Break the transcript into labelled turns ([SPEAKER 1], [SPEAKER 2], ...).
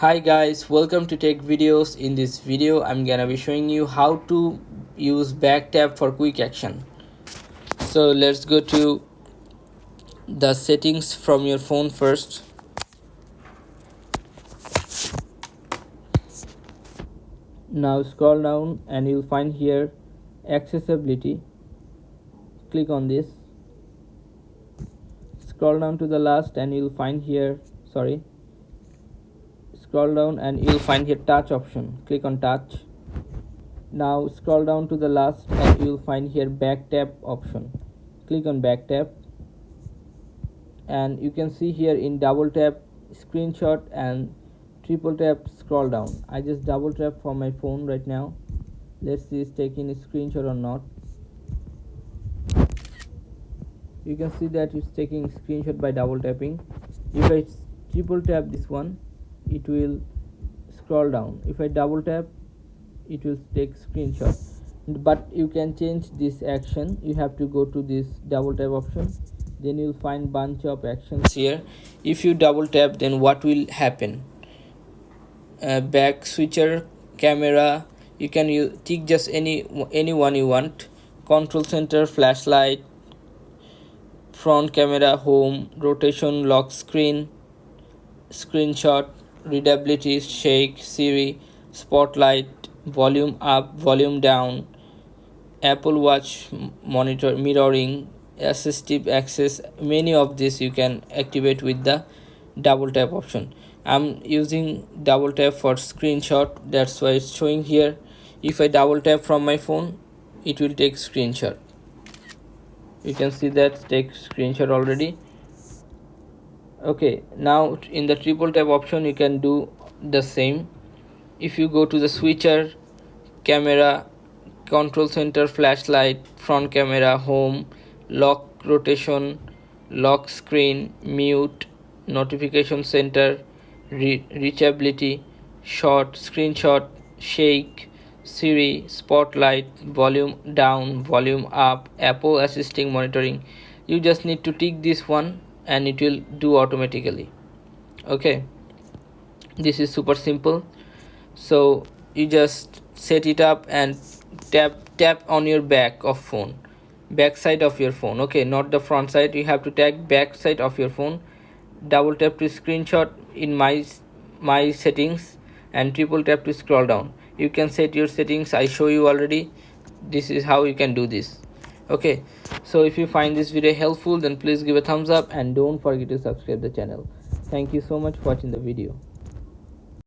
[SPEAKER 1] Hi guys, welcome to TechVideos. In this video, I'm gonna be showing you how to use back tap for quick action. So let's go to the settings from your phone first. Now scroll down and you'll find here accessibility. Click on this. Scroll down to the last and you'll find here scroll down and you'll find here touch option. Click on touch. Now scroll down to the last and you'll find here back tap option. Click on back tap and you can see here in double tap screenshot and triple tap scroll down. I just double tap for my phone right now. Let's see it's taking a screenshot or not. You can see that it's taking screenshot by double tapping. If I triple tap this one, it will scroll down. If I double tap, it will take screenshot. But you can change this action. You have to go to this double tap option, then you'll find bunch of actions here. If you double tap, then what will happen? Back switcher, camera, you can tick just any one you want. Control center, flashlight, front camera, home, rotation, lock screen, screenshot, readability, shake, Siri, spotlight, volume up, volume down, Apple Watch monitor, mirroring, assistive access. Many of these you can activate with the double tap option. I'm using double tap for screenshot, that's why it's showing here. If I double tap from my phone, it will take screenshot. You can see that take screenshot already. Okay, now in the triple tap option you can do the same. If you go to the switcher, camera, control center, flashlight, front camera, home, lock, rotation, lock screen, mute, notification center, reachability, short, screenshot, shake, Siri, spotlight, volume down, volume up, Apple assisting monitoring. You just need to tick this one and it will do automatically. Okay, this is super simple. So you just set it up and tap on your back side of your phone. Okay, not the front side, you have to tap back side of your phone. Double tap to screenshot in my settings and triple tap to scroll down. You can set your settings, I show you already. This is how you can do this. Okay, so if you find this video helpful, then please give a thumbs up and don't forget to subscribe the channel. Thank you so much for watching the video.